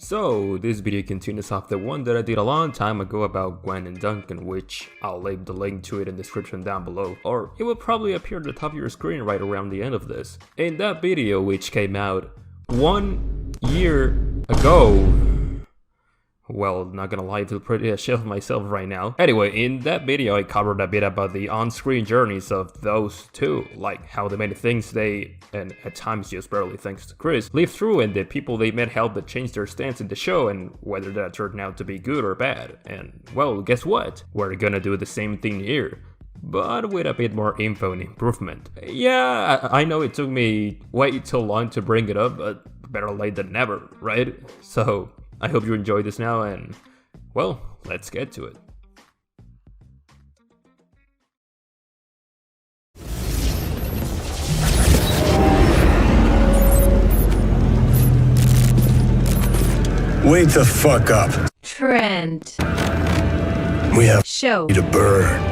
So, this video continues off the one that I did a long time ago about Gwen and Duncan, which I'll leave the link to it in the description down below, or it will probably appear at the top of your screen right around the end of this. In that video, which came out 1 year ago, well, not gonna lie, I feel pretty ashamed of myself right now. Anyway, in that video I covered a bit about the on-screen journeys of those two, like how the many things they, and at times just barely thanks to Chris, lived through, and the people they met helped to change their stance in the show, and whether that turned out to be good or bad. And well, guess what? We're gonna do the same thing here, but with a bit more info and improvement. Yeah, I know it took me way too long to bring it up, but better late than never, right? So I hope you enjoyed this now, and well, let's get to it. Wake the fuck up. Trent. We have Show to burn.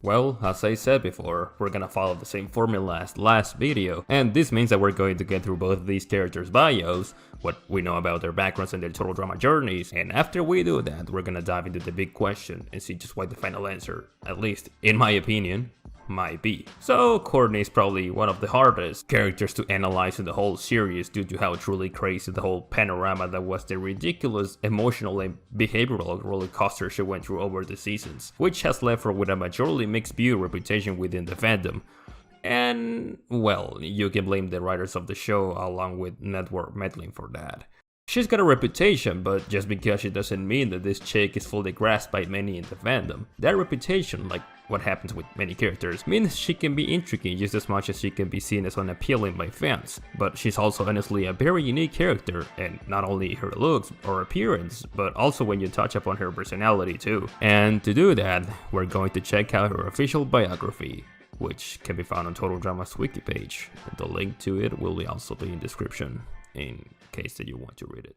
Well, as I said before, we're gonna follow the same formula as last video, and this means that we're going to get through both of these characters' bios, what we know about their backgrounds and their total drama journeys, and after we do that, we're gonna dive into the big question and see just what the final answer, at least in my opinion, might be. So Courtney is probably one of the hardest characters to analyze in the whole series due to how truly crazy the whole panorama that was the ridiculous emotional and behavioral roller coaster she went through over the seasons, which has left her with a majorly mixed view reputation within the fandom. And well, you can blame the writers of the show along with network meddling for that. She's got a reputation, but just because it doesn't mean that this chick is fully grasped by many in the fandom. That reputation, like what happens with many characters, means she can be intriguing just as much as she can be seen as unappealing by fans. But she's also honestly a very unique character, and not only her looks or appearance, but also when you touch upon her personality too. And to do that, we're going to check out her official biography, which can be found on Total Drama's wiki page. The link to it will also be in the description, in case that you want to read it.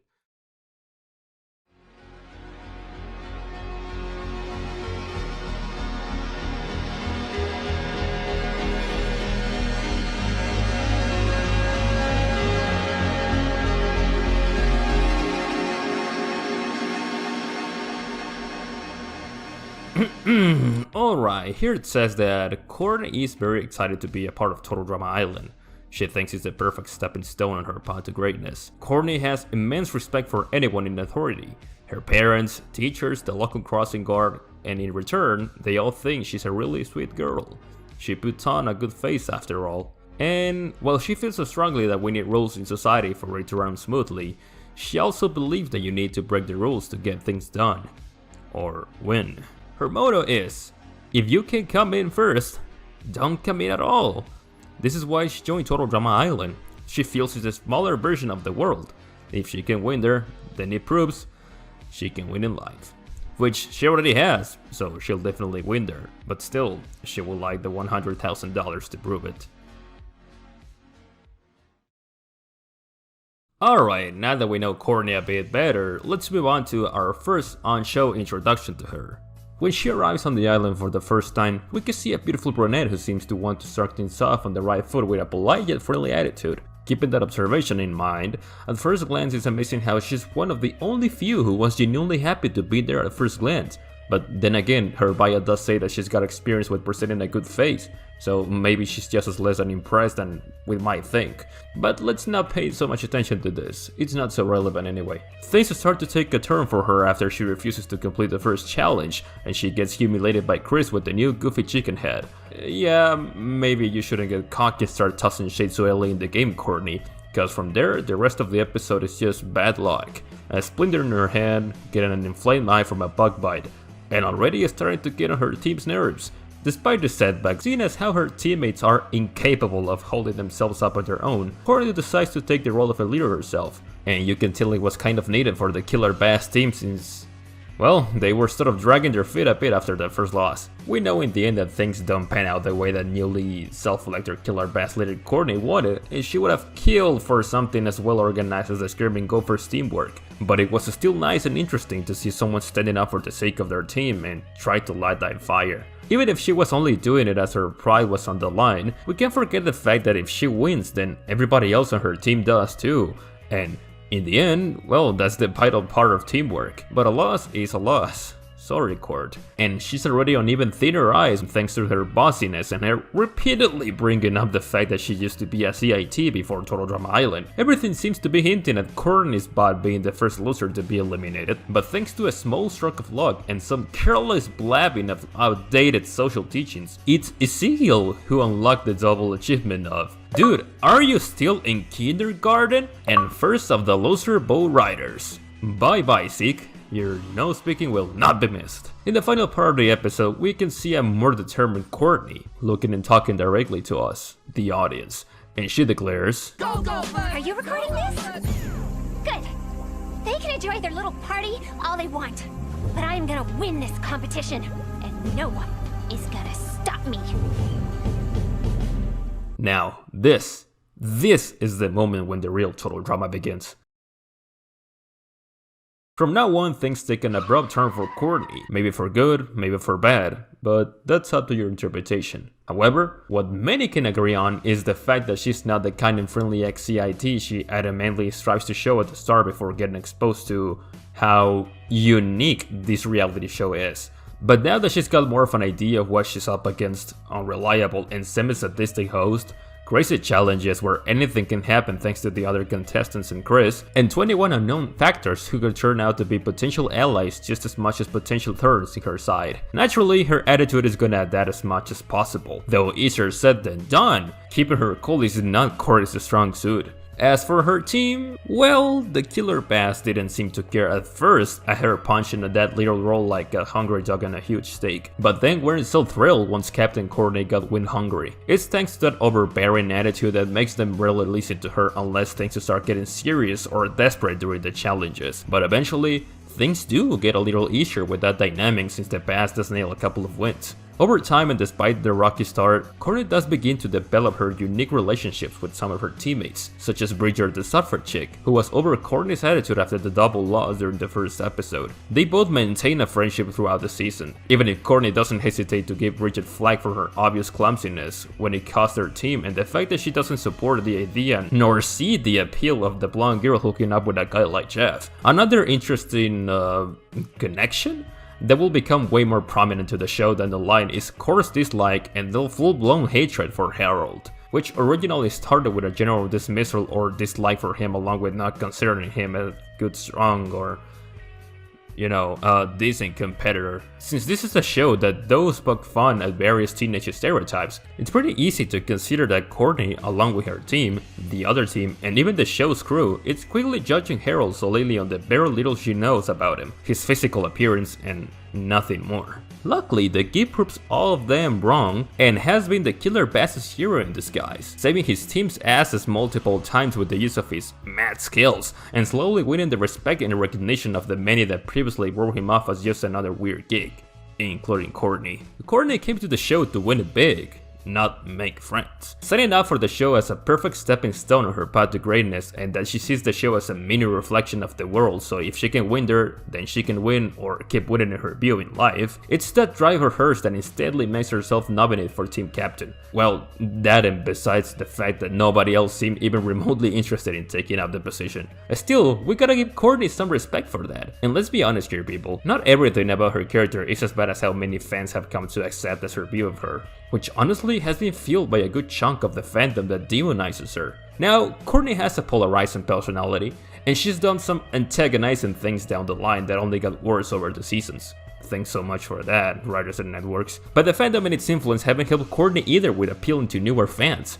Alright, here it says that Courtney is very excited to be a part of Total Drama Island. She thinks it's the perfect stepping stone on her path to greatness. Courtney has immense respect for anyone in authority. Her parents, teachers, the local crossing guard, and in return, they all think she's a really sweet girl. She puts on a good face after all. And while she feels so strongly that we need rules in society for it to run smoothly, she also believes that you need to break the rules to get things done. Or win. Her motto is, if you can come in first, don't come in at all. This is why she joined Total Drama Island. She feels it's a smaller version of the world. If she can win there, then it proves she can win in life. Which she already has, so she'll definitely win there. But still, she would like the $100,000 to prove it. Alright, now that we know Courtney a bit better, let's move on to our first on-show introduction to her. When she arrives on the island for the first time, we can see a beautiful brunette who seems to want to start things off on the right foot with a polite yet friendly attitude. Keeping that observation in mind, at first glance it's amazing how she's one of the only few who was genuinely happy to be there at first glance. But then again, her bio does say that she's got experience with presenting a good face, so maybe she's just as less than impressed than we might think. But let's not pay so much attention to this, it's not so relevant anyway. Things start to take a turn for her after she refuses to complete the first challenge, and she gets humiliated by Chris with the new goofy chicken head. Yeah, maybe you shouldn't get cocky and start tossing shade so early in the game, Courtney, because from there, the rest of the episode is just bad luck. A splinter in her hand, getting an inflamed eye from a bug bite, and already is starting to get on her team's nerves. Despite the setback, seeing as how her teammates are incapable of holding themselves up on their own, Courtney decides to take the role of a leader herself. and you can tell it was kind of needed for the Killer Bass team since, well, they were sort of dragging their feet a bit after that first loss. We know in the end that things don't pan out the way that newly self-elected Killer Bass leader Courtney wanted, and she would have killed for something as well organized as the Screaming Gophers teamwork. But it was still nice and interesting to see someone standing up for the sake of their team and try to light that fire. Even if she was only doing it as her pride was on the line, we can't forget the fact that if she wins, then everybody else on her team does too. And in the end, well, that's the vital part of teamwork. But a loss is a loss. Sorry, Court. And she's already on even thinner ice thanks to her bossiness and her repeatedly bringing up the fact that she used to be a CIT before Total Drama Island. Everything seems to be hinting at Courtney's bot being the first loser to be eliminated, but thanks to a small stroke of luck and some careless blabbing of outdated social teachings, it's Ezekiel who unlocked the double achievement of, "Dude, are you still in kindergarten?" and first of the loser bull riders. Bye bye, Zeke. Your no speaking will not be missed. In the final part of the episode, we can see a more determined Courtney looking and talking directly to us, the audience, and she declares, Go, go, Are you recording this? Good. They can enjoy their little party all they want, but I'm gonna win this competition, and no one is gonna stop me. Now, this is the moment when the real Total Drama begins. From now on, things take an abrupt turn for Courtney, maybe for good, maybe for bad, but that's up to your interpretation. However, what many can agree on is the fact that she's not the kind and friendly ex-CIT she adamantly strives to show at the start before getting exposed to how unique this reality show is. But now that she's got more of an idea of what she's up against, unreliable and semi-sadistic host, crazy challenges where anything can happen thanks to the other contestants and Chris, and 21 unknown factors who could turn out to be potential allies just as much as potential thorns in her side. Naturally, her attitude is gonna adapt as much as possible, though easier said than done. Keeping her cool is not Courtney's strong suit. As for her team, well, the Killer Bass didn't seem to care at first at her punching a dead little roll like a hungry dog on a huge steak, but then weren't so thrilled once Captain Courtney got win hungry. It's thanks to that overbearing attitude that makes them rarely listen to her unless things start getting serious or desperate during the challenges. But eventually, things do get a little easier with that dynamic since the Bass does nail a couple of wins. Over time and despite the rocky start, Courtney does begin to develop her unique relationships with some of her teammates, such as Bridger the Suffer chick, who was over Courtney's attitude after the double loss during the first episode. They both maintain a friendship throughout the season, even if Courtney doesn't hesitate to give Bridget flack for her obvious clumsiness when it costs their team and the fact that she doesn't support the idea nor see the appeal of the blonde girl hooking up with a guy like Jeff. Another interesting connection that will become way more prominent to the show down the line is Court's dislike and the full-blown hatred for Harold, which originally started with a general dismissal or dislike for him along with not considering him a good, strong, or a decent competitor. Since this is a show that does poke fun at various teenage stereotypes, it's pretty easy to consider that Courtney, along with her team, the other team, and even the show's crew, is quickly judging Harold solely on the very little she knows about him, his physical appearance, and nothing more. Luckily, the gift proves all of them wrong and has been the Killer Bass's hero in disguise, saving his team's asses multiple times with the use of his mad skills, and slowly winning the respect and recognition of the many that previously wrote him off as just another weird gig, including Courtney. Courtney came to the show to win it big, not make friends, setting up for the show as a perfect stepping stone on her path to greatness, and that she sees the show as a mini reflection of the world, so if she can win there, then she can win or keep winning in her view in life. It's that drive of hers that insteadly makes herself nominated for team captain. Well, that and besides the fact that nobody else seemed even remotely interested in taking up the position. Still, we gotta give Courtney some respect for that. And let's be honest here, people, not everything about her character is as bad as how many fans have come to accept as her view of her, which honestly has been fueled by a good chunk of the fandom that demonizes her. Now, Courtney has a polarizing personality, and she's done some antagonizing things down the line that only got worse over the seasons. Thanks so much for that, writers and networks. But the fandom and its influence haven't helped Courtney either with appealing to newer fans.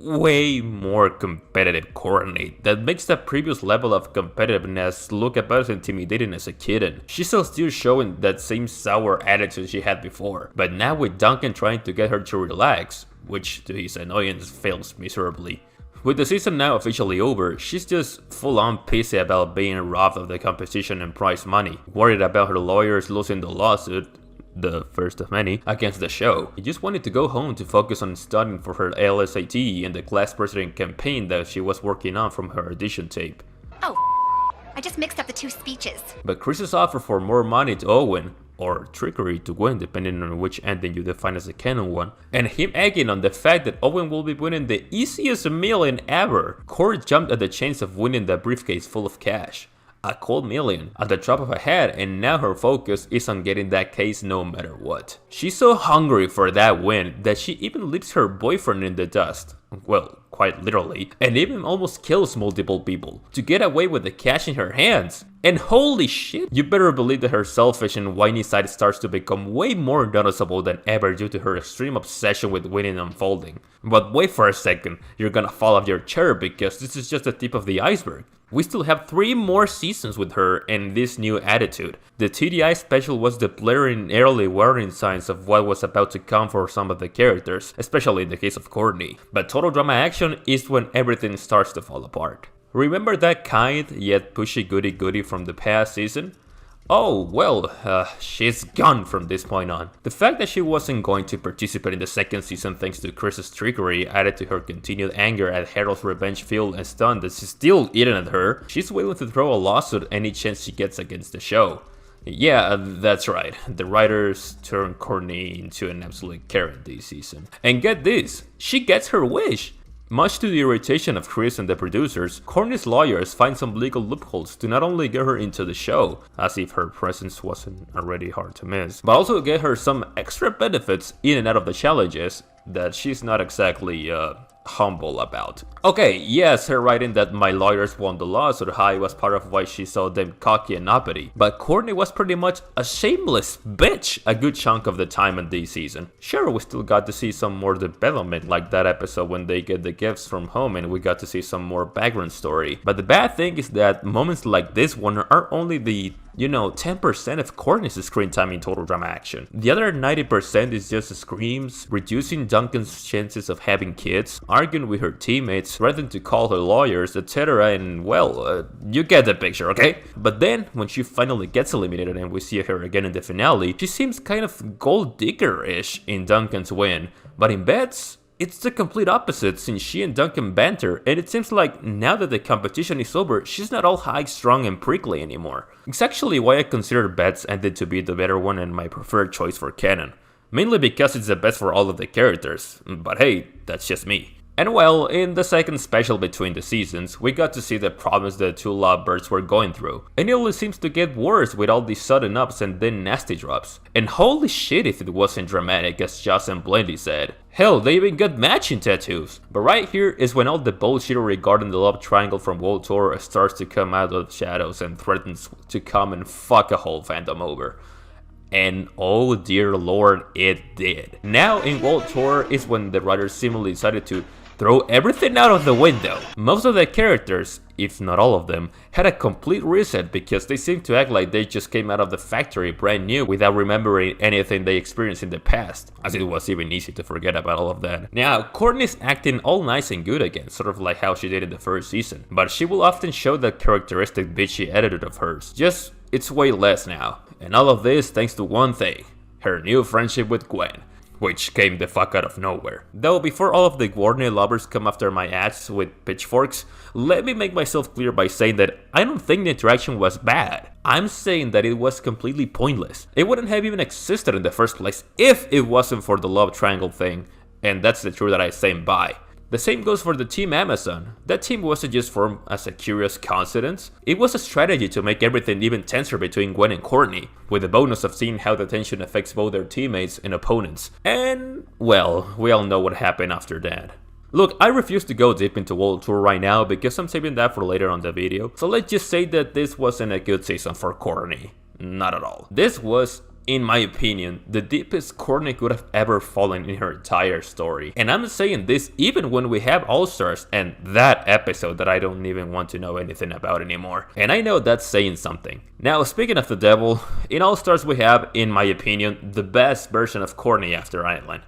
way more competitive Courtney that makes the previous level of competitiveness look about as intimidating as a kitten. She's still showing that same sour attitude she had before, but now with Duncan trying to get her to relax, which to his annoyance fails miserably. With the season now officially over, she's just full on pissy about being robbed of the competition and prize money, worried about her lawyers losing the lawsuit, the first of many, against the show. She just wanted to go home to focus on studying for her LSAT and the class president campaign that she was working on from her audition tape. Oh, I just mixed up the two speeches. But Chris's offer for more money to Owen, or trickery to Gwen depending on which ending you define as a canon one, and him egging on the fact that Owen will be winning the easiest million ever, Court jumped at the chance of winning the briefcase full of cash. A cold million at the drop of a hat, and now her focus is on getting that case no matter what. She's so hungry for that win that she even leaves her boyfriend in the dust. Well, quite literally, and even almost kills multiple people to get away with the cash in her hands. And holy shit, you better believe that her selfish and whiny side starts to become way more noticeable than ever due to her extreme obsession with winning and unfolding. But wait for a second, you're gonna fall off your chair because this is just the tip of the iceberg. We still have 3 more seasons with her and this new attitude. The TDI special was the blaring early warning signs of what was about to come for some of the characters, especially in the case of Courtney. But total drama action is when everything starts to fall apart. Remember that kind yet pushy goody from the past season? Oh, well, she's gone from this point on. The fact that she wasn't going to participate in the second season thanks to Chris's trickery added to her continued anger at Harold's revenge feel and stun that she's still eating at her. She's willing to throw a lawsuit any chance she gets against the show. Yeah, that's right, the writers turned Courtney into an absolute Karen this season. And get this, she gets her wish! Much to the irritation of Chris and the producers, Courtney's lawyers find some legal loopholes to not only get her into the show, as if her presence wasn't already hard to miss, but also get her some extra benefits in and out of the challenges that she's not exactly, humble about. Okay, yes, her writing that my lawyers won the lawsuit high was part of why she saw them cocky and uppity, but Courtney was pretty much a shameless bitch a good chunk of the time in this season. Sure, we still got to see some more development, like that episode when they get the gifts from home and we got to see some more background story, but the bad thing is that moments like this one are only the 10% of Courtney's screen time in total drama action. The other 90% is just screams, reducing Duncan's chances of having kids, arguing with her teammates, threatening to call her lawyers, etc. And well, you get the picture, okay? But then, when she finally gets eliminated and we see her again in the finale, she seems kind of gold digger-ish in Duncan's win. But in bets, it's the complete opposite since she and Duncan banter, and it seems like now that the competition is over, she's not all high, strong, and prickly anymore. It's actually why I consider Bets ended to be the better one and my preferred choice for canon. Mainly because it's the best for all of the characters, but hey, that's just me. And well, in the second special between the seasons, we got to see the problems the two lovebirds were going through. And it only seems to get worse with all these sudden ups and then nasty drops. And holy shit if it wasn't dramatic, as Joss and Blendy said. Hell, they even got matching tattoos. But right here is when all the bullshit regarding the love triangle from World Tour starts to come out of the shadows and threatens to come and fuck a whole fandom over. And oh dear lord, it did. Now in World Tour is when the writers seemingly decided to throw everything out of the window. Most of the characters, if not all of them, had a complete reset because they seemed to act like they just came out of the factory brand new without remembering anything they experienced in the past, as it was even easy to forget about all of that. Now, Courtney's acting all nice and good again, sort of like how she did in the first season, but she will often show that characteristic bitchy attitude of hers, just it's way less now. And all of this thanks to one thing, her new friendship with Gwen, which came the fuck out of nowhere. Though before all of the Courtney lovers come after my ass with pitchforks, let me make myself clear by saying that I don't think the interaction was bad. I'm saying that it was completely pointless. It wouldn't have even existed in the first place if it wasn't for the love triangle thing, and that's the truth that I stand by. The same goes for the Team Amazon. That team wasn't just formed as a curious coincidence, it was a strategy to make everything even tenser between Gwen and Courtney, with the bonus of seeing how the tension affects both their teammates and opponents. And, well, we all know what happened after that. Look, I refuse to go deep into World Tour right now because I'm saving that for later on the video, so let's just say that this wasn't a good season for Courtney. Not at all. This was in my opinion, the deepest Courtney could have ever fallen in her entire story. And I'm saying this even when we have All-Stars and that episode that I don't even want to know anything about anymore. And I know that's saying something. Now, speaking of the devil, in All-Stars we have, in my opinion, the best version of Courtney after Island.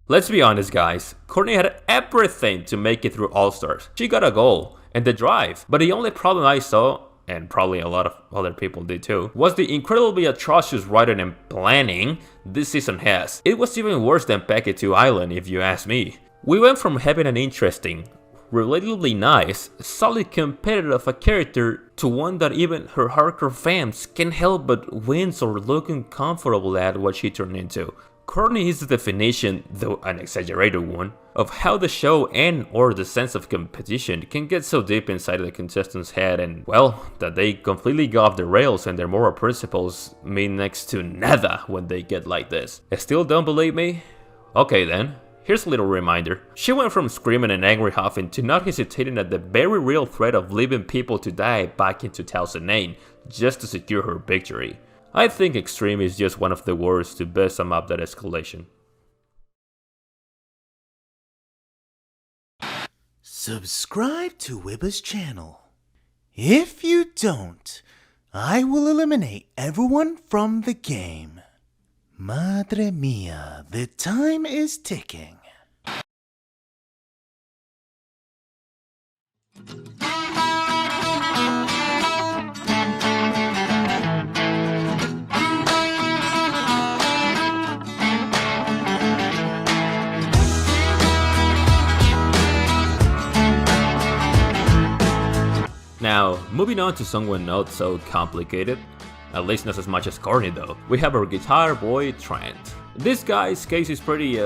Let's be honest, guys, Courtney had everything to make it through All-Stars. She got a goal and the drive, but the only problem I saw, and probably a lot of other people did too, was the incredibly atrocious writing and planning this season has. It was even worse than Packet 2 Island, if you ask me. We went from having an interesting, relatively nice, solid competitor of a character to one that even her hardcore fans can't help but wince or look uncomfortable at what she turned into. Courtney is the definition, though an exaggerated one, of how the show and or the sense of competition can get so deep inside the contestant's head and, well, that they completely go off the rails and their moral principles mean next to nada when they get like this. Still don't believe me? Okay then, here's a little reminder. She went from screaming and angry huffing to not hesitating at the very real threat of leaving people to die back in 2008 just to secure her victory. I think extreme is just one of the words to best sum up that escalation. Subscribe to Wibba's channel. If you don't, I will eliminate everyone from the game. Madre mia, the time is ticking. Now, moving on to someone not so complicated, at least not as much as Courtney though, we have our guitar boy Trent. This guy's case is pretty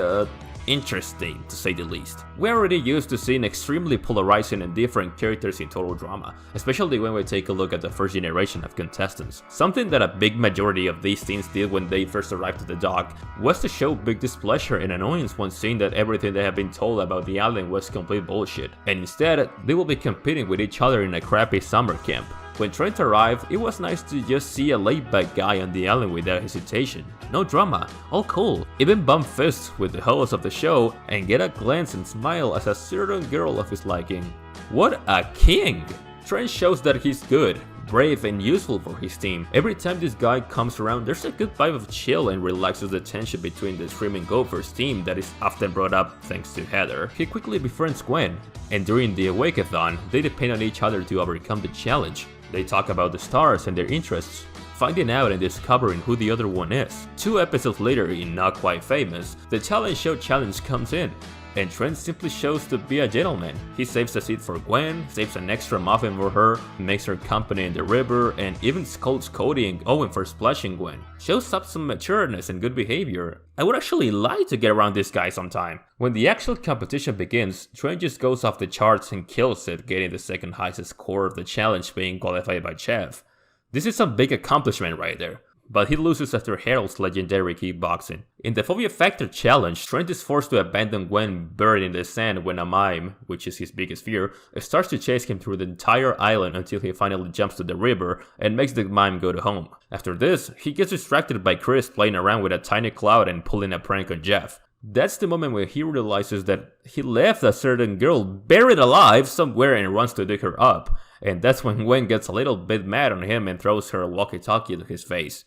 interesting, to say the least. We're already used to seeing extremely polarizing and different characters in Total Drama, especially when we take a look at the first generation of contestants. Something that a big majority of these teens did when they first arrived at the dock was to show big displeasure and annoyance when seeing that everything they had been told about the island was complete bullshit, and instead, they will be competing with each other in a crappy summer camp. When Trent arrived, it was nice to just see a laid-back guy on the island without hesitation. No drama, all cool. Even bump fists with the host of the show and get a glance and smile as a certain girl of his liking. What a king! Trent shows that he's good, brave and useful for his team. Every time this guy comes around, there's a good vibe of chill and relaxes the tension between the Screaming Gophers team that is often brought up thanks to Heather. He quickly befriends Gwen, and during the Awake-a-thon, they depend on each other to overcome the challenge. They talk about the stars and their interests, finding out and discovering who the other one is. 2 episodes later in Not Quite Famous, the talent show challenge comes in, and Trent simply shows to be a gentleman. He saves a seat for Gwen, saves an extra muffin for her, makes her company in the river, and even scolds Cody and Owen for splashing Gwen. Shows up some matureness and good behavior. I would actually like to get around this guy sometime. When the actual competition begins, Trent just goes off the charts and kills it, getting the second highest score of the challenge being qualified by Chef. This is a big accomplishment right there. But he loses after Harold's legendary kickboxing. In the Phobia Factor challenge, Trent is forced to abandon Gwen buried in the sand when a mime, which is his biggest fear, starts to chase him through the entire island until he finally jumps to the river and makes the mime go to home. After this, he gets distracted by Chris playing around with a tiny cloud and pulling a prank on Jeff. That's the moment where he realizes that he left a certain girl buried alive somewhere and runs to dig her up. And that's when Gwen gets a little bit mad on him and throws her walkie-talkie to his face.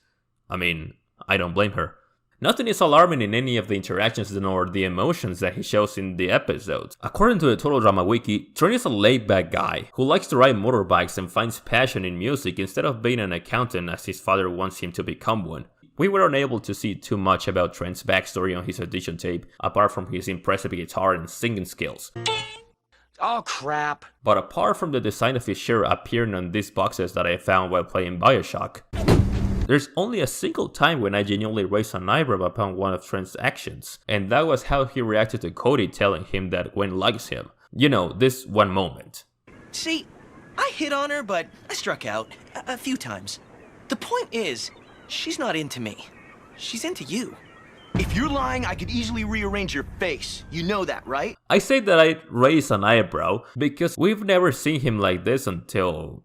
I mean, I don't blame her. Nothing is alarming in any of the interactions nor the emotions that he shows in the episodes. According to the Total Drama Wiki, Trent is a laid-back guy who likes to ride motorbikes and finds passion in music instead of being an accountant as his father wants him to become one. We were unable to see too much about Trent's backstory on his audition tape, apart from his impressive guitar and singing skills. Oh crap. But apart from the design of his shirt appearing on these boxes that I found while playing Bioshock, there's only a single time when I genuinely raised an eyebrow upon one of Trent's actions, and that was how he reacted to Cody telling him that Gwen likes him. You know, this one moment. See, I hit on her, but I struck out a few times. The point is, she's not into me. She's into you. If you're lying, I could easily rearrange your face. You know that, right? I say that I raised an eyebrow because we've never seen him like this until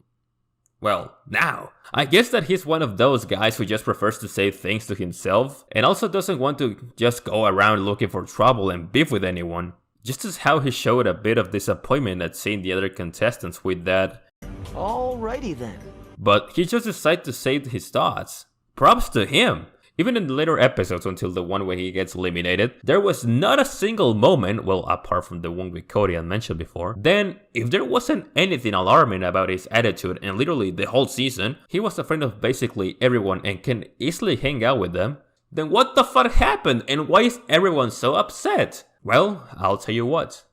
Well, now, I guess that he's one of those guys who just prefers to say things to himself and also doesn't want to just go around looking for trouble and beef with anyone. Just as how he showed a bit of disappointment at seeing the other contestants with that. Alrighty then. But he just decided to say his thoughts. Props to him! Even in the later episodes until the one where he gets eliminated, there was not a single moment, well apart from the one with Cody I mentioned before, then if there wasn't anything alarming about his attitude and literally the whole season, he was a friend of basically everyone and can easily hang out with them, then what the fuck happened and why is everyone so upset? Well, I'll tell you what.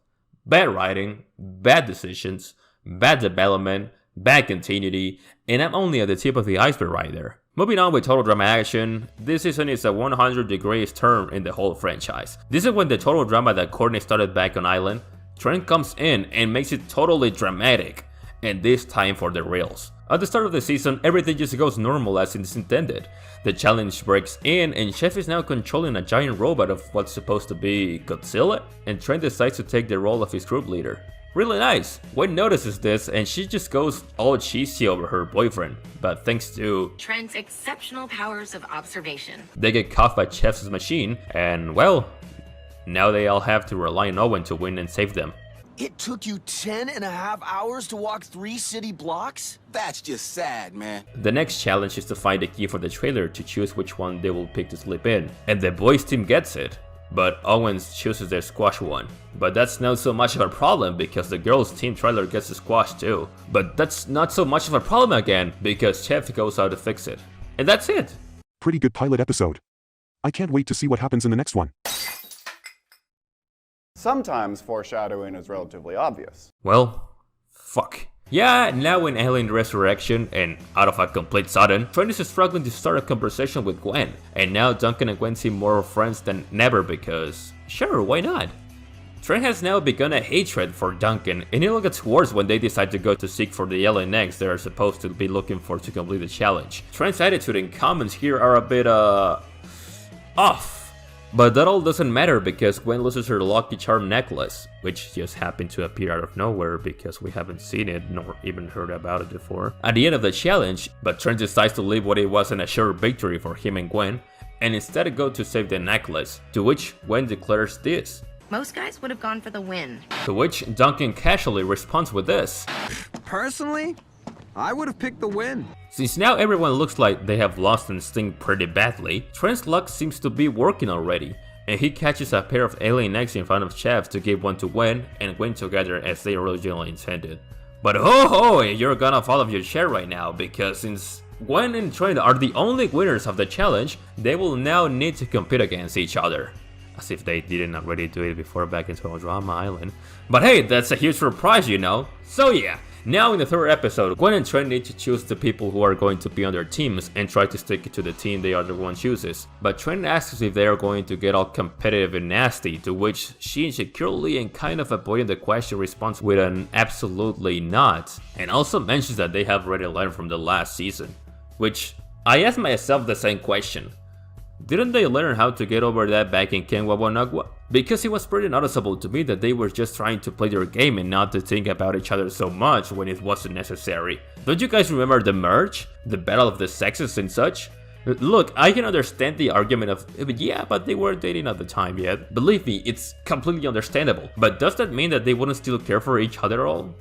Bad writing, bad decisions, bad development, bad continuity, and I'm only at the tip of the iceberg right there. Moving on with total drama action, this season is a 100 degrees turn in the whole franchise. This is when the total drama that Courtney started back on Island, Trent comes in and makes it totally dramatic, and this time for the reals. At the start of the season, everything just goes normal as it's intended. The challenge breaks in and Chef is now controlling a giant robot of what's supposed to be Godzilla, and Trent decides to take the role of his group leader. Really nice. Gwen notices this and she just goes all cheesy over her boyfriend, but thanks to Trent's exceptional powers of observation, they get caught by Chef's machine, and well, now they all have to rely on Owen to win and save them. It took you 10.5 hours to walk 3 city blocks? That's just sad, man. The next challenge is to find the key for the trailer to choose which one they will pick to sleep in, and the boys team gets it. But Owens chooses the squash one. But that's not so much of a problem because the girls team trailer gets the squash too. But that's not so much of a problem again because Chef goes out to fix it. And that's it. Pretty good pilot episode. I can't wait to see what happens in the next one. Sometimes foreshadowing is relatively obvious. Well, fuck. Yeah, now in Alien Resurrection, and out of a complete sudden, Trent is struggling to start a conversation with Gwen, and now Duncan and Gwen seem more friends than ever because, sure, why not? Trent has now begun a hatred for Duncan, and it only gets worse when they decide to go to seek for the alien eggs they are supposed to be looking for to complete the challenge. Trent's attitude and comments here are a bit, off. But that all doesn't matter because Gwen loses her Lucky Charm necklace, which just happened to appear out of nowhere because we haven't seen it nor even heard about it before. At the end of the challenge, but Trent decides to leave what it wasn't a sure victory for him and Gwen, and instead go to save the necklace, to which Gwen declares this. most guys would have gone for the win. To which Duncan casually responds with this. Personally, I would have picked the win. Since now everyone looks like they have lost instinct pretty badly, Trent's luck seems to be working already, and he catches a pair of alien eggs in front of Chef to give one to Gwen and Gwen together as they originally intended. But ho, you're gonna fall off your chair right now, because since Gwen and Trent are the only winners of the challenge, they will now need to compete against each other. As if they didn't already do it before back in Total Drama Island. But hey, that's a huge surprise, you know? So yeah, now in the third episode, Gwen and Trent need to choose the people who are going to be on their teams and try to stick to the team the other one chooses. But Trent asks if they are going to get all competitive and nasty, to which she insecurely and kind of avoiding the question responds with an absolutely not, and also mentions that they have already learned from the last season. Which, I asked myself the same question. Didn't they learn how to get over that back in Ken Wawanagwa? Because it was pretty noticeable to me that they were just trying to play their game and not to think about each other so much when it wasn't necessary. Don't you guys remember the merge? The battle of the sexes and such? Look, I can understand the argument of, yeah, but they weren't dating at the time yet. Believe me, it's completely understandable. But does that mean that they wouldn't still care for each other at all?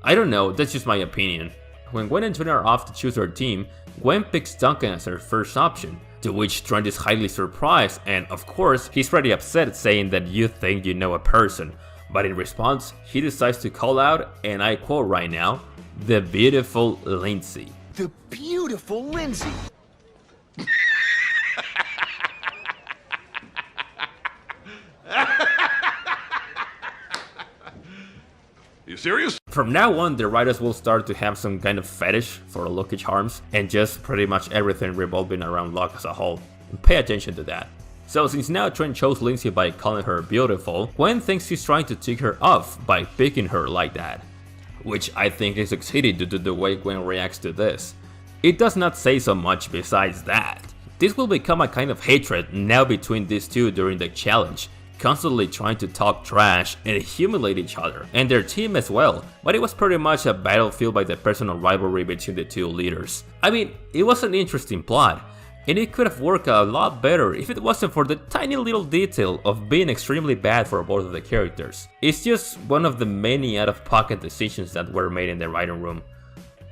I don't know, that's just my opinion. When Gwen and Trent are off to choose their team, Gwen picks Duncan as her first option, to which Trent is highly surprised, and of course, he's pretty upset saying that you think you know a person. But in response, he decides to call out, and I quote right now, the beautiful Lindsay. The beautiful Lindsay. You serious? From now on, the writers will start to have some kind of fetish for Lucky Charms, and just pretty much everything revolving around luck as a whole. Pay attention to that. So since now Trent chose Lindsay by calling her beautiful, Gwen thinks he's trying to tick her off by picking her like that. Which I think is succeeding due to the way Gwen reacts to this. It does not say so much besides that. This will become a kind of hatred now between these two during the challenge, constantly trying to talk trash and humiliate each other, and their team as well, but it was pretty much a battlefield by the personal rivalry between the two leaders. I mean, it was an interesting plot, and it could have worked a lot better if it wasn't for the tiny little detail of being extremely bad for both of the characters. It's just one of the many out-of-pocket decisions that were made in the writing room.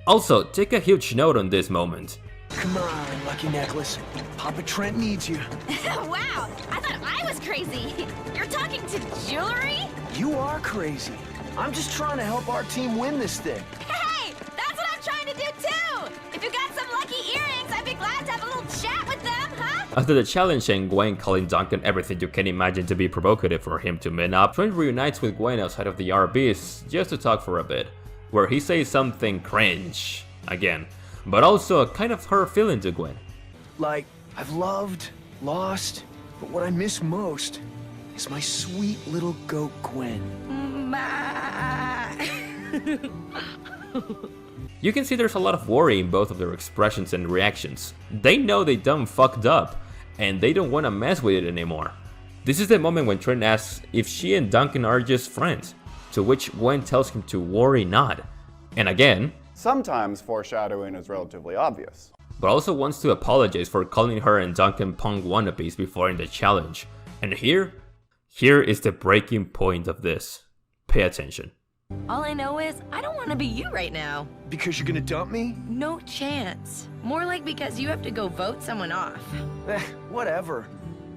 Also, take a huge note on this moment. Come on, Lucky Necklace. Papa Trent needs you. Wow, I thought I was crazy. You're talking to jewelry? You are crazy. I'm just trying to help our team win this thing. Hey, that's what I'm trying to do too! If you got some lucky earrings, I'd be glad to have a little chat with them, huh? After the challenge and Gwen calling Duncan everything you can imagine to be provocative for him to man up, Trent reunites with Gwen outside of the RBs just to talk for a bit, where he says something cringe, again, but also a kind of hurt feeling to Gwen. Like, I've loved, lost, but what I miss most is my sweet little goat Gwen. You can see there's a lot of worry in both of their expressions and reactions. They know they done fucked up, and they don't want to mess with it anymore. This is the moment when Trent asks if she and Duncan are just friends, to which Gwen tells him to worry not. And again, sometimes foreshadowing is relatively obvious, but also wants to apologize for calling her and Duncan punk wannabes before in the challenge. And here is the breaking point of this. Pay attention. All I know is I don't want to be you right now. Because you're gonna dump me? No chance. More like because you have to go vote someone off. Whatever.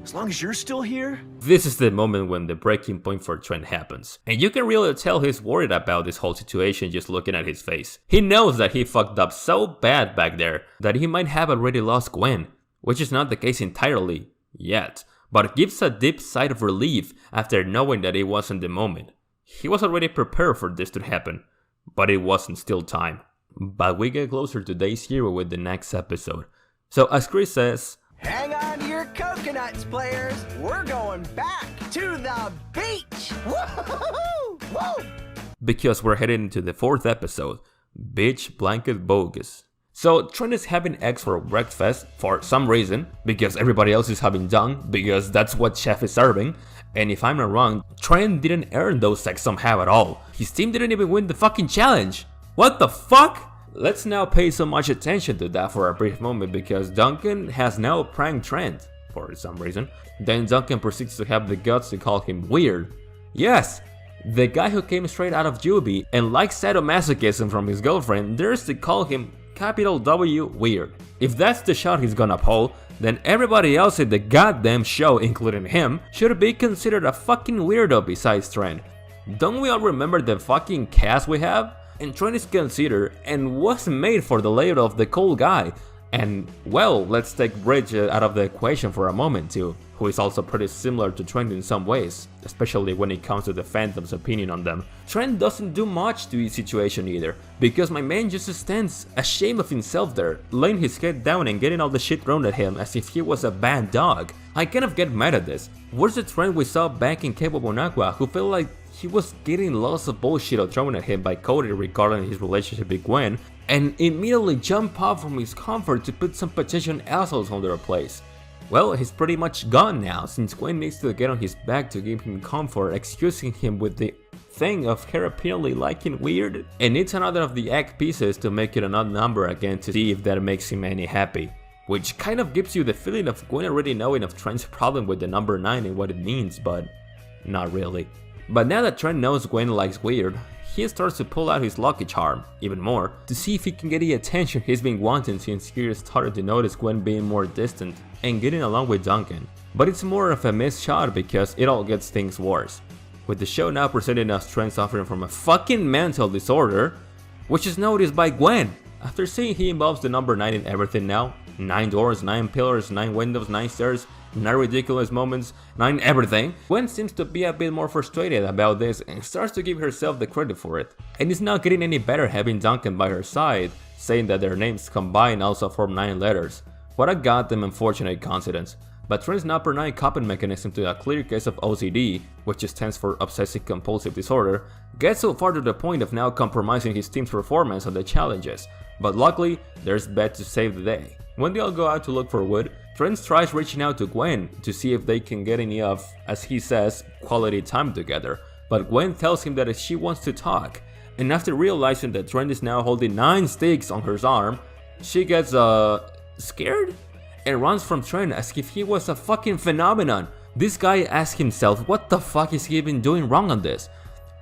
As long as you're still here? This is the moment when the breaking point for Trent happens. And you can really tell he's worried about this whole situation just looking at his face. He knows that he fucked up so bad back there that he might have already lost Gwen, which is not the case entirely yet, but gives a deep sigh of relief after knowing that it wasn't the moment. He was already prepared for this to happen, but it wasn't still time. But we get closer to day 0 with the next episode. So as Chris says, hang on to your coconuts, players. We're going back to the beach. Woo-hoo-hoo-hoo! Woo! Because we're heading into the 4th episode, Beach Blanket Bogus. So Trent is having eggs for breakfast for some reason, because everybody else is having dung, because that's what Chef is serving. And if I'm not wrong, Trent didn't earn those eggs somehow at all. His team didn't even win the fucking challenge. What the fuck? Let's now pay so much attention to that for a brief moment, because Duncan has now pranked Trent for some reason. Then Duncan proceeds to have the guts to call him weird. Yes, the guy who came straight out of juvie and likes sadomasochism from his girlfriend dares to call him capital W weird. If that's the shot he's gonna pull, then everybody else in the goddamn show, including him, should be considered a fucking weirdo besides Trent. Don't we all remember the fucking cast we have? And Trent is considered and was made for the label of the cool guy. And well, let's take Bridge out of the equation for a moment too, who is also pretty similar to Trent in some ways, especially when it comes to the Phantom's opinion on them. Trent doesn't do much to his situation either, because my man just stands ashamed of himself there, laying his head down and getting all the shit thrown at him as if he was a bad dog. I kind of get mad at this. Where's the Trent we saw back in Cape Bonagua, who felt like he was getting lots of bullshit thrown at him by Cody regarding his relationship with Gwen, and immediately jump up from his comfort to put some potential assholes on their place? Well, he's pretty much gone now, since Gwen needs to get on his back to give him comfort, excusing him with the thing of her apparently liking weird, and needs another of the egg pieces to make it an odd number again to see if that makes him any happy. Which kind of gives you the feeling of Gwen already knowing of Trent's problem with the number 9 and what it means, but not really. But now that Trent knows Gwen likes weird, he starts to pull out his lucky charm, even more, to see if he can get the attention he's been wanting since he started to notice Gwen being more distant and getting along with Duncan. But it's more of a missed shot because it all gets things worse, with the show now presenting us Trent suffering from a fucking mental disorder, which is noticed by Gwen. After seeing he involves the number 9 in everything now, 9 doors, 9 pillars, 9 windows, 9 stairs, 9 ridiculous moments, 9 everything, Gwen seems to be a bit more frustrated about this and starts to give herself the credit for it. And it's not getting any better having Duncan by her side, saying that their names combined also form 9 letters. What a goddamn unfortunate coincidence. But Trent's number 9 coping mechanism to a clear case of OCD, which stands for Obsessive Compulsive Disorder, gets so far to the point of now compromising his team's performance on the challenges. But luckily, there's Beth to save the day. When they all go out to look for wood, Trent tries reaching out to Gwen to see if they can get any of, as he says, quality time together, but Gwen tells him that if she wants to talk, and after realizing that Trent is now holding 9 sticks on her arm, she gets scared and runs from Trent as if he was a fucking phenomenon. This guy asks himself, what the fuck is he even doing wrong on this?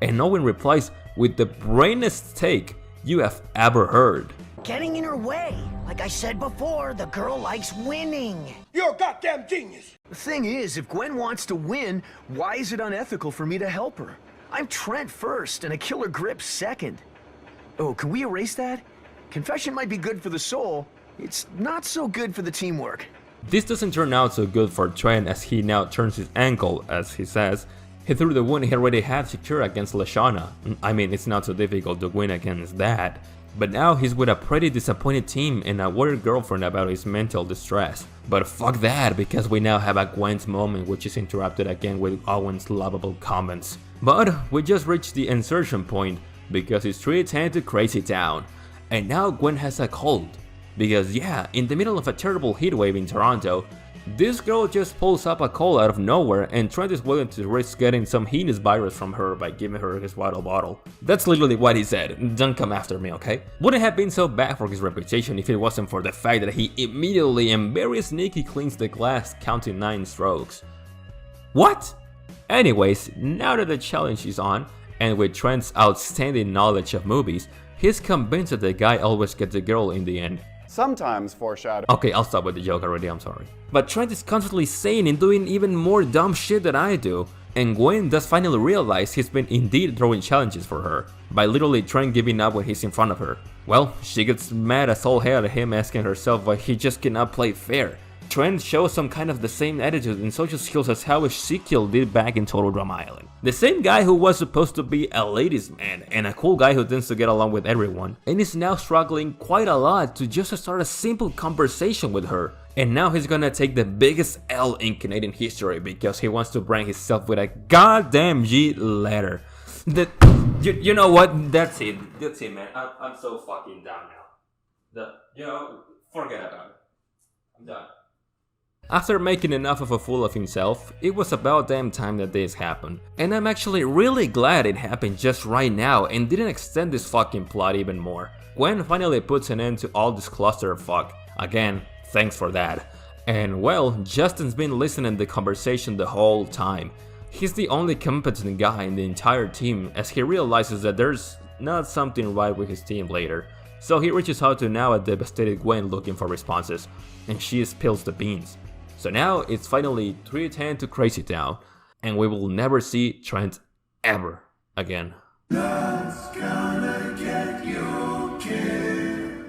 And Owen replies with the brainiest take you have ever heard. Getting in her way. Like I said before, the girl likes winning. You're a goddamn genius! The thing is, if Gwen wants to win, why is it unethical for me to help her? I'm Trent first and a killer grip second. Oh, can we erase that? Confession might be good for the soul. It's not so good for the teamwork. This doesn't turn out so good for Trent as he now turns his ankle, as he says. He threw the wound he already had secure against Lashana. I mean, it's not so difficult to win against that. But now he's with a pretty disappointed team and a worried girlfriend about his mental distress. But fuck that, because we now have a Gwen's moment which is interrupted again with Owen's lovable comments. But we just reached the insertion point because it's 3:10 to Crazy Town. And now Gwen has a cold. Because yeah, in the middle of a terrible heatwave in Toronto, this girl just pulls up a cold out of nowhere and Trent is willing to risk getting some heinous virus from her by giving her his water bottle. That's literally what he said, don't come after me, okay? Wouldn't have been so bad for his reputation if it wasn't for the fact that he immediately and very sneaky cleans the glass counting 9 strokes. What? Anyways, now that the challenge is on, and with Trent's outstanding knowledge of movies, he's convinced that the guy always gets the girl in the end. Sometimes foreshadow. Okay, I'll stop with the joke already, I'm sorry. But Trent is constantly saying and doing even more dumb shit than I do. And Gwen does finally realize he's been indeed throwing challenges for her, by literally Trent giving up when he's in front of her. Well, she gets mad as all hell at him, asking herself why he just cannot play fair. Trent shows some kind of the same attitude and social skills as how Ezekiel did back in Total Drama Island. The same guy who was supposed to be a ladies' man and a cool guy who tends to get along with everyone, and is now struggling quite a lot to just start a simple conversation with her. And now he's gonna take the biggest L in Canadian history because he wants to brand himself with a goddamn G letter. You know what? That's it, man. I'm so fucking down now. Forget about it. I'm done. After making enough of a fool of himself, it was about damn time that this happened. And I'm actually really glad it happened just right now and didn't extend this fucking plot even more. Gwen finally puts an end to all this clusterfuck. Again, thanks for that. And well, Justin's been listening to the conversation the whole time. He's the only competent guy in the entire team as he realizes that there's not something right with his team later. So he reaches out to now a devastated Gwen looking for responses, and she spills the beans. So now it's finally 3:10 to Crazy Town, and we will never see Trent ever again. That's gonna get you killed.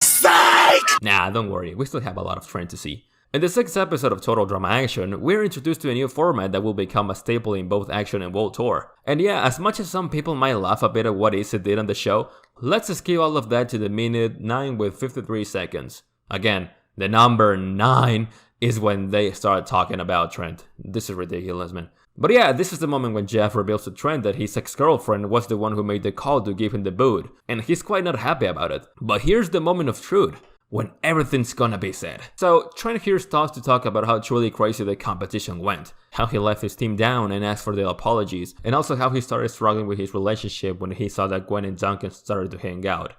Psych! Nah, don't worry, we still have a lot of Trent to see. In the 6th episode of Total Drama Action, we're introduced to a new format that will become a staple in both action and World Tour. And yeah, as much as some people might laugh a bit at what Issa did on the show, let's skip all of that to the minute 9 with 53 seconds. Again, the number 9 is when they start talking about Trent. This is ridiculous, man. But yeah, this is the moment when Jeff reveals to Trent that his ex-girlfriend was the one who made the call to give him the boot, and he's quite not happy about it. But here's the moment of truth, when everything's gonna be said. So Trent here starts to talk about how truly crazy the competition went, how he left his team down and asked for their apologies, and also how he started struggling with his relationship when he saw that Gwen and Duncan started to hang out.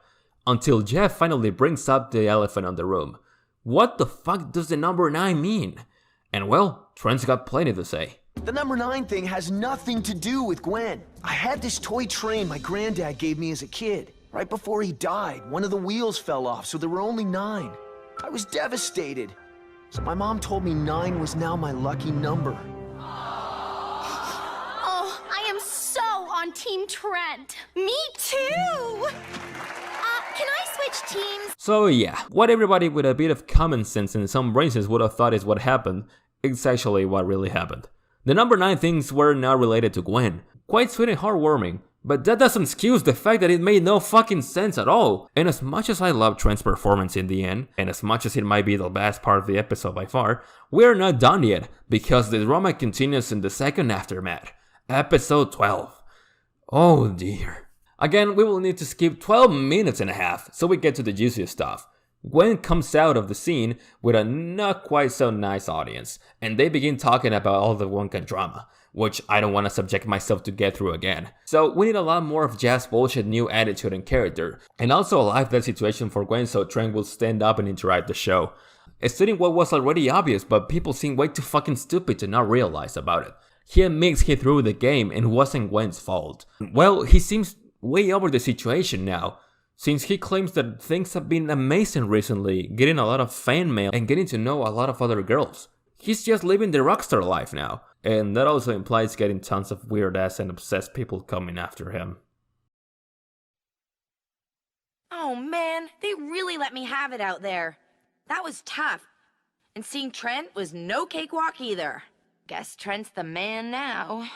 Until Jeff finally brings up the elephant in the room. What the fuck does the number 9 mean? And well, Trent's got plenty to say. The number 9 thing has nothing to do with Gwen. I had this toy train my granddad gave me as a kid. Right before he died, one of the wheels fell off, so there were only 9. I was devastated. So my mom told me 9 was now my lucky number. Oh, I am so on Team Trent. Me too! Can I switch teams? So yeah, what everybody with a bit of common sense and some brains would have thought is what happened, it's actually what really happened. The number 9 things were not related to Gwen. Quite sweet and heartwarming. But that doesn't excuse the fact that it made no fucking sense at all. And as much as I love Trent's performance in the end, and as much as it might be the best part of the episode by far, we're not done yet, because the drama continues in the second aftermath. Episode 12. Oh dear. Again, we will need to skip 12 minutes and a half so we get to the juiciest stuff. Gwen comes out of the scene with a not quite so nice audience, and they begin talking about all the Wonka drama, which I don't want to subject myself to get through again. So we need a lot more of Jazz bullshit new attitude and character, and also a life-death situation for Gwen so Trent will stand up and interrupt the show. Stating what was already obvious, but people seem way too fucking stupid to not realize about it. He admits he threw the game and it wasn't Gwen's fault. Well, he seems way over the situation now, since he claims that things have been amazing recently, getting a lot of fan mail and getting to know a lot of other girls. He's just living the rockstar life now, and that also implies getting tons of weird ass and obsessed people coming after him. Oh man, they really let me have it out there. That was tough. And seeing Trent was no cakewalk either. Guess Trent's the man now.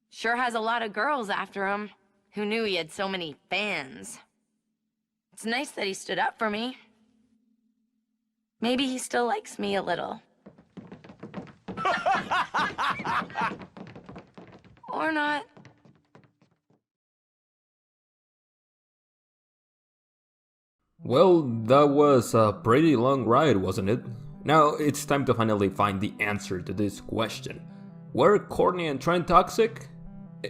Sure has a lot of girls after him. Who knew he had so many fans? It's nice that he stood up for me. Maybe he still likes me a little. Or not. Well, that was a pretty long ride, wasn't it? Now it's time to finally find the answer to this question. Were Courtney and Trent toxic?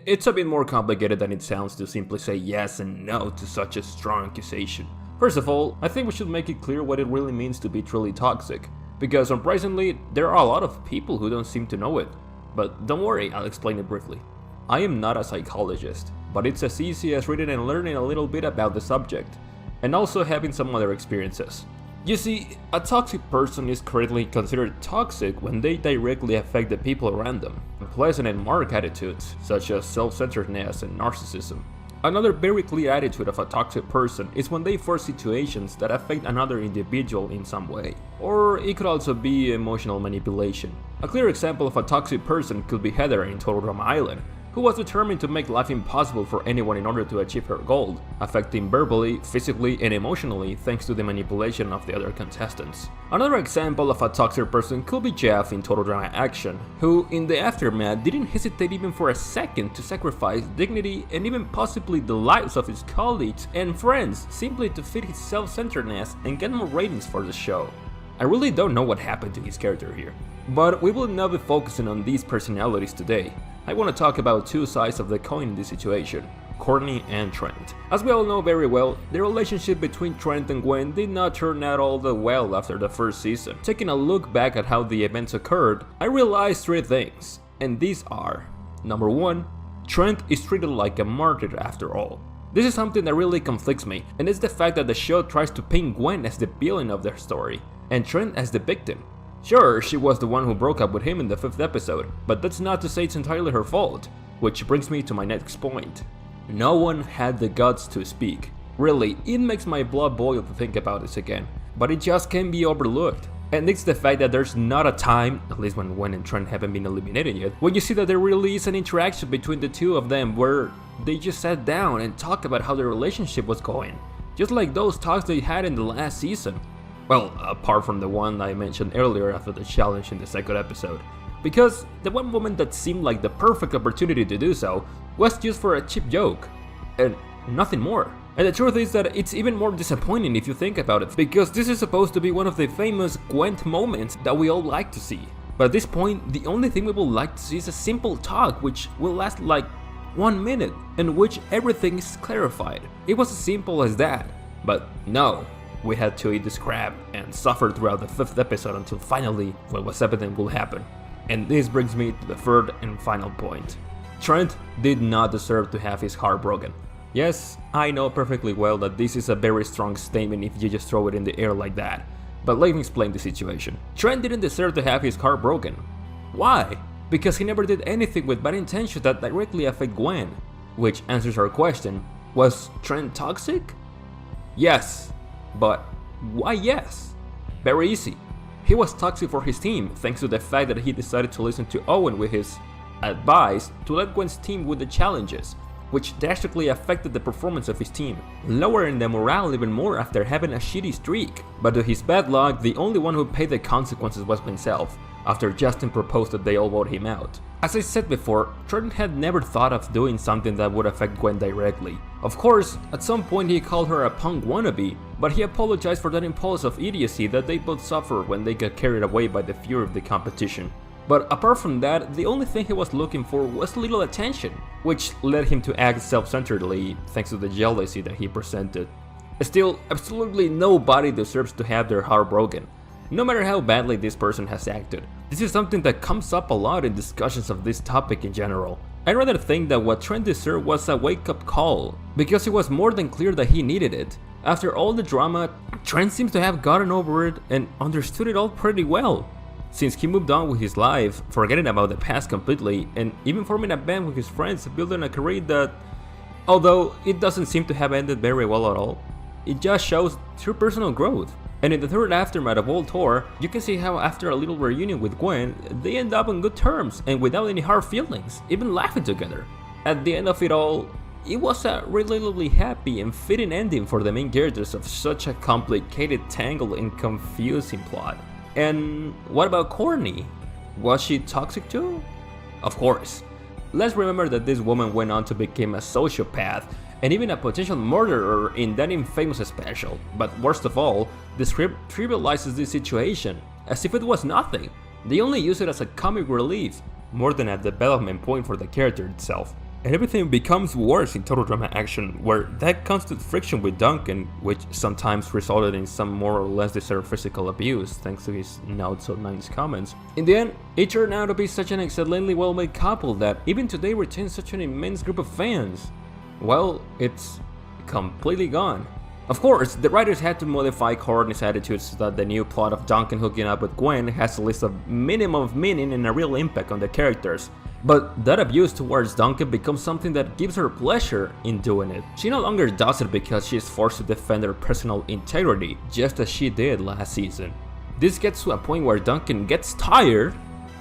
It's a bit more complicated than it sounds to simply say yes and no to such a strong accusation. First of all, I think we should make it clear what it really means to be truly toxic, because surprisingly, there are a lot of people who don't seem to know it. But don't worry, I'll explain it briefly. I am not a psychologist, but it's as easy as reading and learning a little bit about the subject, and also having some other experiences. You see, a toxic person is correctly considered toxic when they directly affect the people around them. Unpleasant and marked attitudes, such as self-centeredness and narcissism. Another very clear attitude of a toxic person is when they force situations that affect another individual in some way. Or it could also be emotional manipulation. A clear example of a toxic person could be Heather in Total Drama Island, who was determined to make life impossible for anyone in order to achieve her goal, affecting verbally, physically, and emotionally thanks to the manipulation of the other contestants. Another example of a toxic person could be Jeff in Total Drama Action, who in the aftermath didn't hesitate even for a second to sacrifice dignity and even possibly the lives of his colleagues and friends simply to fit his self-centeredness and get more ratings for the show. I really don't know what happened to his character here, but we will not be focusing on these personalities today. I want to talk about two sides of the coin in this situation, Courtney and Trent. As we all know very well, the relationship between Trent and Gwen did not turn out all that well after the first season. Taking a look back at how the events occurred, I realized three things, and these are: number one, Trent is treated like a martyr after all. This is something that really conflicts me, and it's the fact that the show tries to paint Gwen as the villain of their story, and Trent as the victim. Sure, she was the one who broke up with him in the 5th episode, but that's not to say it's entirely her fault. Which brings me to my next point. No one had the guts to speak. Really, it makes my blood boil to think about this again, but it just can't be overlooked. And it's the fact that there's not a time, at least when Gwen and Trent haven't been eliminated yet, when you see that there really is an interaction between the two of them where they just sat down and talked about how their relationship was going. Just like those talks they had in the last season. Well, apart from the one I mentioned earlier after the challenge in the 2nd episode. Because the one moment that seemed like the perfect opportunity to do so was just for a cheap joke, and nothing more. And the truth is that it's even more disappointing if you think about it, because this is supposed to be one of the famous Gwen moments that we all like to see. But at this point, the only thing we would like to see is a simple talk which will last like 1 minute, in which everything is clarified. It was as simple as that, but no. We had to eat this crab and suffer throughout the 5th episode until finally what was evident will happen. And this brings me to the 3rd and final point. Trent did not deserve to have his heart broken. Yes, I know perfectly well that this is a very strong statement if you just throw it in the air like that, but let me explain the situation. Trent didn't deserve to have his heart broken. Why? Because he never did anything with bad intentions that directly affect Gwen. Which answers our question, was Trent toxic? Yes. But why yes? Very easy. He was toxic for his team thanks to the fact that he decided to listen to Owen with his advice to let Gwen's team with the challenges, which drastically affected the performance of his team, lowering the morale even more after having a shitty streak. But to his bad luck, the only one who paid the consequences was himself, after Justin proposed that they all vote him out. As I said before, Trent had never thought of doing something that would affect Gwen directly. Of course, at some point he called her a punk wannabe, but he apologized for that impulse of idiocy that they both suffered when they got carried away by the fury of the competition. But apart from that, the only thing he was looking for was a little attention, which led him to act self-centeredly thanks to the jealousy that he presented. Still, absolutely nobody deserves to have their heart broken, no matter how badly this person has acted. This is something that comes up a lot in discussions of this topic in general. I rather think that what Trent deserved was a wake-up call, because it was more than clear that he needed it. After all the drama, Trent seems to have gotten over it and understood it all pretty well, since he moved on with his life, forgetting about the past completely, and even forming a band with his friends, building a career that, although it doesn't seem to have ended very well at all, it just shows true personal growth. And in the third aftermath of World Tour, you can see how after a little reunion with Gwen, they end up on good terms and without any hard feelings, even laughing together. At the end of it all, it was a relatively happy and fitting ending for the main characters of such a complicated, tangled and confusing plot. And what about Courtney? Was she toxic too? Of course. Let's remember that this woman went on to become a sociopath and even a potential murderer in that infamous special. But worst of all, the script trivializes this situation, as if it was nothing. They only use it as a comic relief, more than a development point for the character itself. And everything becomes worse in Total Drama Action, where that constant friction with Duncan, which sometimes resulted in some more or less deserved physical abuse thanks to his not so nice comments. In the end, it turned out to be such an excellently well-made couple that even today retains such an immense group of fans. Well, it's completely gone. Of course, the writers had to modify Courtney's attitude so that the new plot of Duncan hooking up with Gwen has a list of minimum of meaning and a real impact on the characters. But that abuse towards Duncan becomes something that gives her pleasure in doing it. She no longer does it because she is forced to defend her personal integrity, just as she did last season. This gets to a point where Duncan gets tired,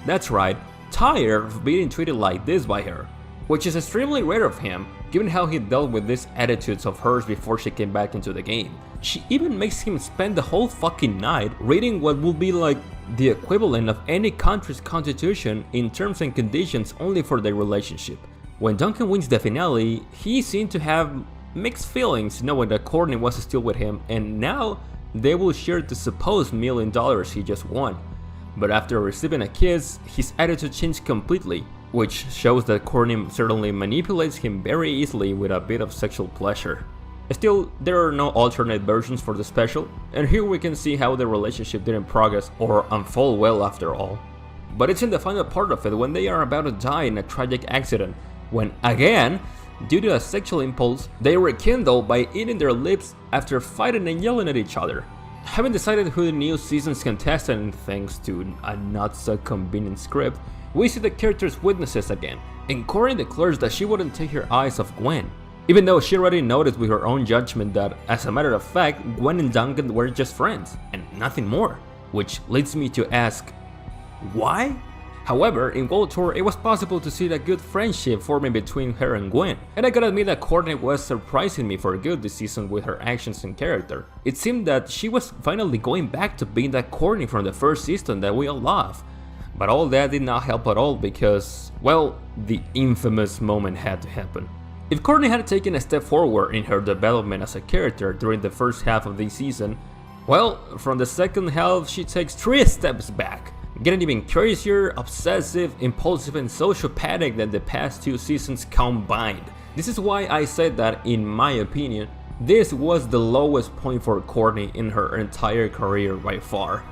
that's right, tired of being treated like this by her, which is extremely rare of him, given how he dealt with these attitudes of hers before she came back into the game. She even makes him spend the whole fucking night reading what would be like the equivalent of any country's constitution in terms and conditions only for their relationship. When Duncan wins the finale, he seemed to have mixed feelings knowing that Courtney was still with him and now they will share the supposed $1 million he just won. But after receiving a kiss, his attitude changed completely, which shows that Courtney certainly manipulates him very easily with a bit of sexual pleasure. Still, there are no alternate versions for the special, and here we can see how the relationship didn't progress or unfold well after all. But it's in the final part of it when they are about to die in a tragic accident, when again, due to a sexual impulse, they rekindle by eating their lips after fighting and yelling at each other. Having decided who the new season's contestant thanks to a not so convenient script, we see the characters' witnesses again, and Courtney declares that she wouldn't take her eyes off Gwen, even though she already noticed with her own judgment that, as a matter of fact, Gwen and Duncan were just friends, and nothing more, which leads me to ask, why? However, in World Tour, it was possible to see a good friendship forming between her and Gwen, and I gotta admit that Courtney was surprising me for good this season with her actions and character. It seemed that she was finally going back to being that Courtney from the first season that we all love. But all that did not help at all because, well, the infamous moment had to happen. If Courtney had taken a step forward in her development as a character during the first half of this season, well, from the second half she takes 3 steps back, getting even crazier, obsessive, impulsive and sociopathic than the past 2 seasons combined. This is why I said that, in my opinion, this was the lowest point for Courtney in her entire career by far.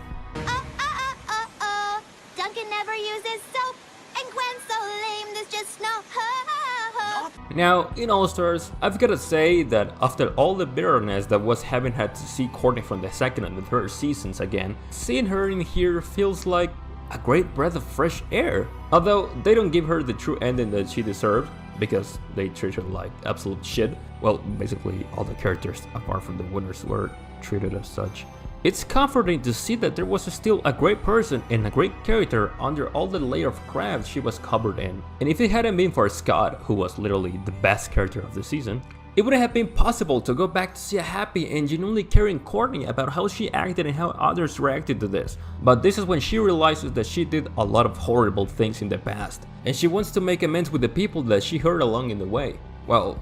Duncan never uses soap, and Gwen's so lame, there's just no hope. Now, in All Stars, I've gotta say that after all the bitterness that was having had to see Courtney from the second and the third seasons again, seeing her in here feels like a great breath of fresh air. Although they don't give her the true ending that she deserved, because they treat her like absolute shit. Well, basically all the characters apart from the winners were treated as such. It's comforting to see that there was still a great person and a great character under all the layer of crap she was covered in. And if it hadn't been for Scott, who was literally the best character of the season, It would have been possible to go back to see a happy and genuinely caring Courtney about how she acted and how others reacted to this. But this is when she realizes that she did a lot of horrible things in the past, and she wants to make amends with the people that she hurt along in the way. Well,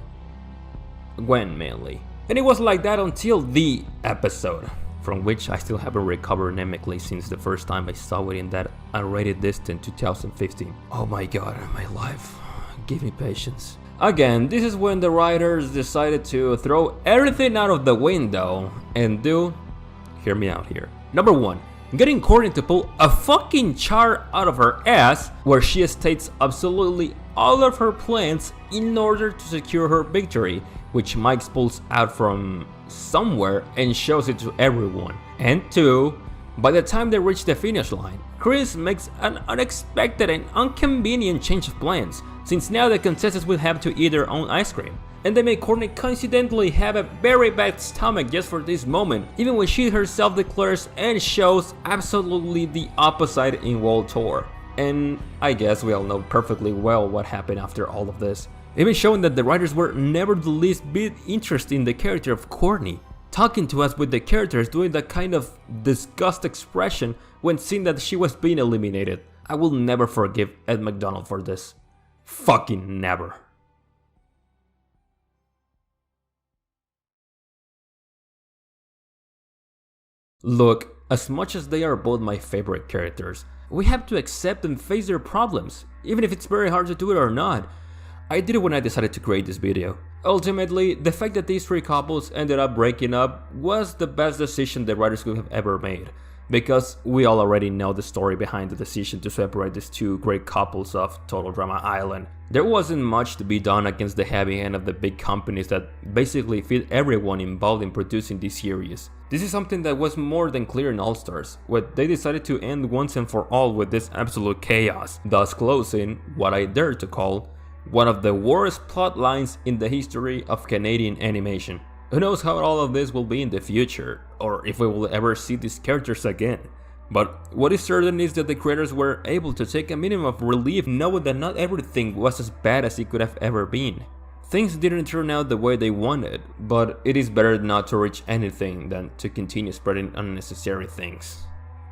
Gwen mainly. And it was like that until the episode, from which I still haven't recovered anemically since the first time I saw it in that unrated disc in 2015. Oh my god, my life. Give me patience. Again, this is when the writers decided to throw everything out of the window and do, hear me out here. Number 1, getting Courtney to pull a fucking chart out of her ass where she states absolutely all of her plans in order to secure her victory, which Mike pulls out from somewhere and shows it to everyone. And 2, by the time they reach the finish line, Chris makes an unexpected and inconvenient change of plans, since now the contestants will have to eat their own ice cream. And they make Courtney coincidentally have a very bad stomach just for this moment, even when she herself declares and shows absolutely the opposite in World Tour. And I guess we all know perfectly well what happened after all of this. Even showing that the writers were never the least bit interested in the character of Courtney, talking to us with the characters doing that kind of disgust expression when seeing that she was being eliminated. I will never forgive Ed McDonald for this. Fucking never. Look, as much as they are both my favorite characters, we have to accept and face their problems, even if it's very hard to do it or not. I did it when I decided to create this video. Ultimately, the fact that these 3 couples ended up breaking up was the best decision the writers could have ever made, because we all already know the story behind the decision to separate these 2 great couples off Total Drama Island. There wasn't much to be done against the heavy hand of the big companies that basically feed everyone involved in producing this series. This is something that was more than clear in All Stars, where they decided to end once and for all with this absolute chaos, thus closing what I dare to call one of the worst plot lines in the history of Canadian animation. Who knows how all of this will be in the future, or if we will ever see these characters again. But what is certain is that the creators were able to take a minimum of relief knowing that not everything was as bad as it could have ever been. Things didn't turn out the way they wanted, but it is better not to reach anything than to continue spreading unnecessary things.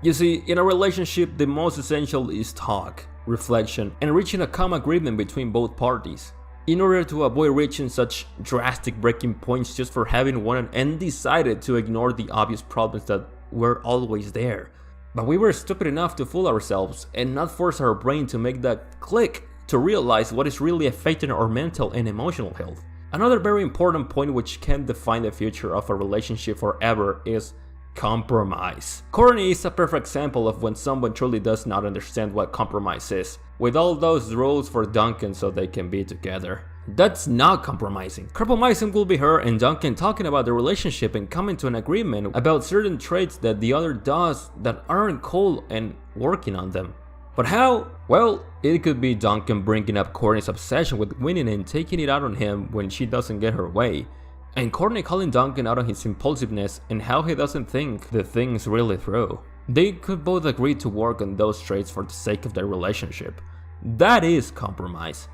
You see, in a relationship, the most essential is talk, reflection, and reaching a common agreement between both parties. In order to avoid reaching such drastic breaking points just for having one and decided to ignore the obvious problems that were always there. But we were stupid enough to fool ourselves and not force our brain to make that click to realize what is really affecting our mental and emotional health. Another very important point which can define the future of a relationship forever is compromise. Courtney is a perfect example of when someone truly does not understand what compromise is, with all those rules for Duncan so they can be together. That's not compromising. Compromising will be her and Duncan talking about the relationship and coming to an agreement about certain traits that the other does that aren't cool and working on them. But how? Well, it could be Duncan bringing up Courtney's obsession with winning and taking it out on him when she doesn't get her way, and Courtney calling Duncan out on his impulsiveness and how he doesn't think the things really through. They could both agree to work on those traits for the sake of their relationship. That is compromise.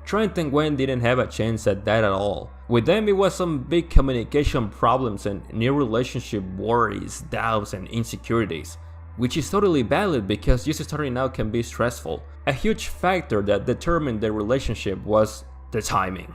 Trent and Gwen didn't have a chance at that at all. With them it was some big communication problems and new relationship worries, doubts and insecurities, which is totally valid because just starting out can be stressful. A huge factor that determined their relationship was the timing.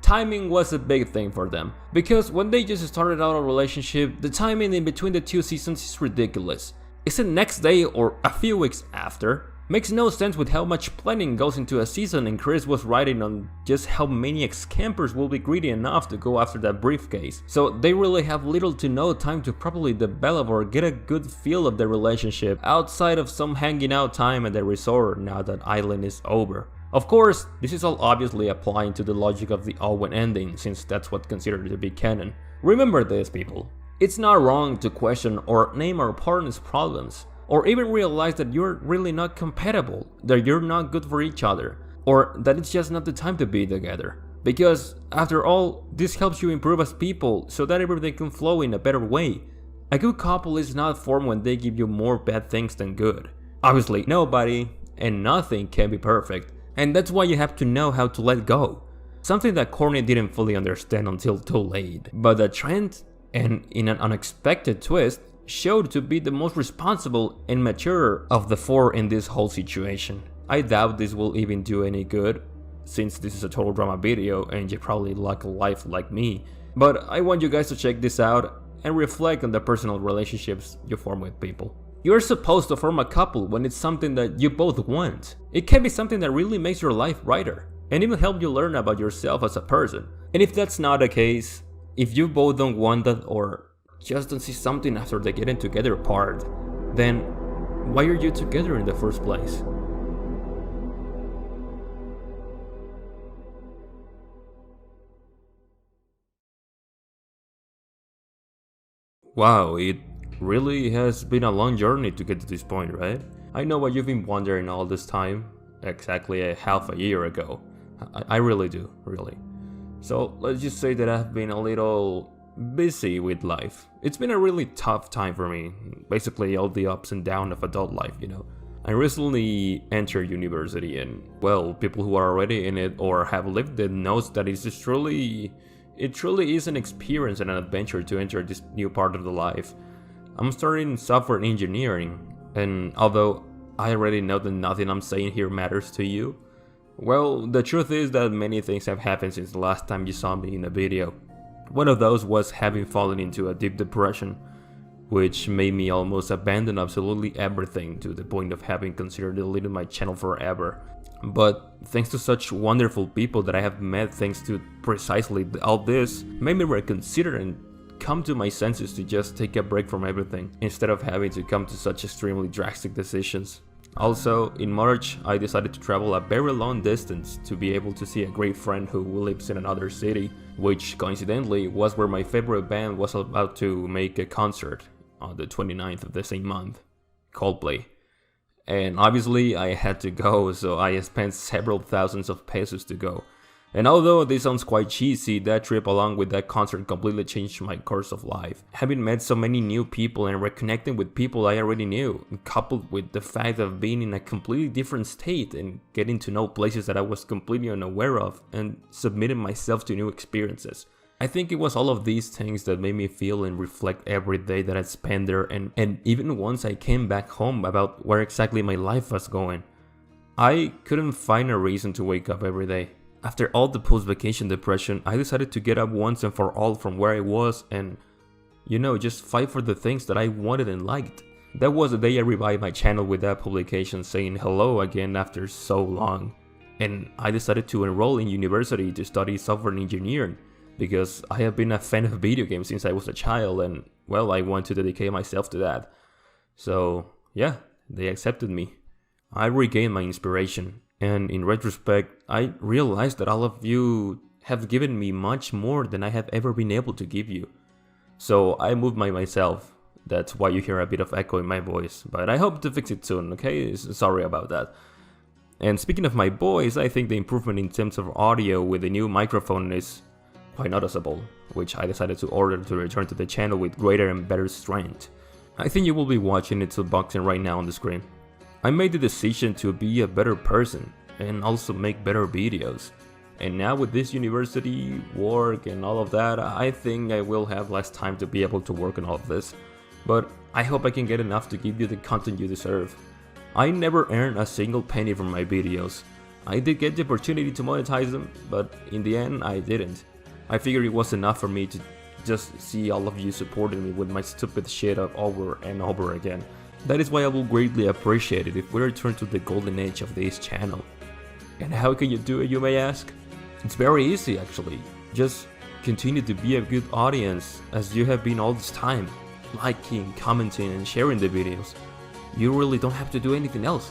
Timing was a big thing for them, because when they just started out a relationship, the timing in between the 2 seasons is ridiculous. Is it next day or a few weeks after? Makes no sense with how much planning goes into a season, and Chris was writing on just how many ex-campers will be greedy enough to go after that briefcase. So they really have little to no time to properly develop or get a good feel of the relationship outside of some hanging out time at the resort now that Island is over. Of course, this is all obviously applying to the logic of the Owen ending, since that's what's considered to be canon. Remember this, people. It's not wrong to question or name our partner's problems, or even realize that you're really not compatible, that you're not good for each other, or that it's just not the time to be together. Because, after all, this helps you improve as people so that everything can flow in a better way. A good couple is not formed when they give you more bad things than good. Obviously, nobody and nothing can be perfect, and that's why you have to know how to let go. something that Courtney didn't fully understand until too late, but that Trent, and in an unexpected twist, showed to be the most responsible and mature of the four in this whole situation. I doubt this will even do any good, since this is a total drama video and you probably lack a life like me, but I want you guys to check this out and reflect on the personal relationships you form with people. You're supposed to form a couple when it's something that you both want. It can be something that really makes your life brighter, and even help you learn about yourself as a person. And if that's not the case, if you both don't want that or just don't see something after the getting together part, then why are you together in the first place? Wow, it really has been a long journey to get to this point, right? I know what you've been wondering all this time, exactly a half a year ago. I really do, really. So let's just say that I've been a little busy with life. It's been a really tough time for me, basically all the ups and downs of adult life, you know. I recently entered university and, well, people who are already in it or have lived it knows that it truly is an experience and an adventure to enter this new part of the life. I'm starting software engineering, and although I already know that nothing I'm saying here matters to you, well, the truth is that many things have happened since the last time you saw me in a video. One of those was having fallen into a deep depression, which made me almost abandon absolutely everything to the point of having considered deleting my channel forever. But thanks to such wonderful people that I have met, thanks to precisely all this, made me reconsider and come to my senses to just take a break from everything, instead of having to come to such extremely drastic decisions. Also, in March, I decided to travel a very long distance to be able to see a great friend who lives in another city, which coincidentally was where my favorite band was about to make a concert on the 29th of the same month, Coldplay. And obviously I had to go, so I spent several thousands of pesos to go. And although this sounds quite cheesy, that trip along with that concert completely changed my course of life. Having met so many new people and reconnecting with people I already knew, coupled with the fact of being in a completely different state and getting to know places that I was completely unaware of and submitting myself to new experiences. I think it was all of these things that made me feel and reflect every day that I spent there, and even once I came back home about where exactly my life was going. I couldn't find a reason to wake up every day. After all the post-vacation depression, I decided to get up once and for all from where I was and, you know, just fight for the things that I wanted and liked. That was the day I revived my channel with that publication saying hello again after so long. And I decided to enroll in university to study software engineering, because I have been a fan of video games since I was a child and, well, I want to dedicate myself to that. So, yeah, they accepted me. I regained my inspiration, and in retrospect, I realized that all of you have given me much more than I have ever been able to give you. So I moved myself. That's why you hear a bit of echo in my voice, but I hope to fix it soon, okay? Sorry about that. And speaking of my voice, I think the improvement in terms of audio with the new microphone is quite noticeable, which I decided to order to return to the channel with greater and better strength. I think you will be watching its unboxing right now on the screen. I made the decision to be a better person and also make better videos. And now with this university, work and all of that, I think I will have less time to be able to work on all of this. But I hope I can get enough to give you the content you deserve. I never earned a single penny from my videos. I did get the opportunity to monetize them, but in the end I didn't. I figured it was enough for me to just see all of you supporting me with my stupid shit up over and over again. That is why I will greatly appreciate it if we return to the golden age of this channel. And how can you do it, you may ask? It's very easy actually. Just continue to be a good audience as you have been all this time, liking, commenting and sharing the videos. You really don't have to do anything else.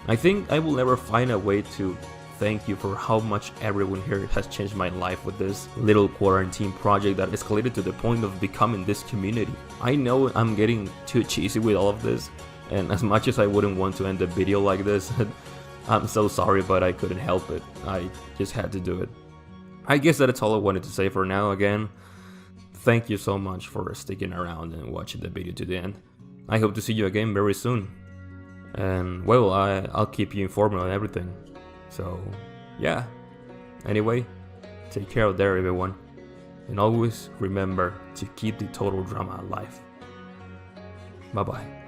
I think I will never find a way to thank you for how much everyone here has changed my life with this little quarantine project that escalated to the point of becoming this community. I know I'm getting too cheesy with all of this, and as much as I wouldn't want to end the video like this, I'm so sorry, but I couldn't help it. I just had to do it. I guess that's all I wanted to say for now. Again, thank you so much for sticking around and watching the video to the end. I hope to see you again very soon. And well, I'll keep you informed on everything. So, yeah. Anyway, Take care out there, everyone. And always remember to keep the total drama alive. Bye bye.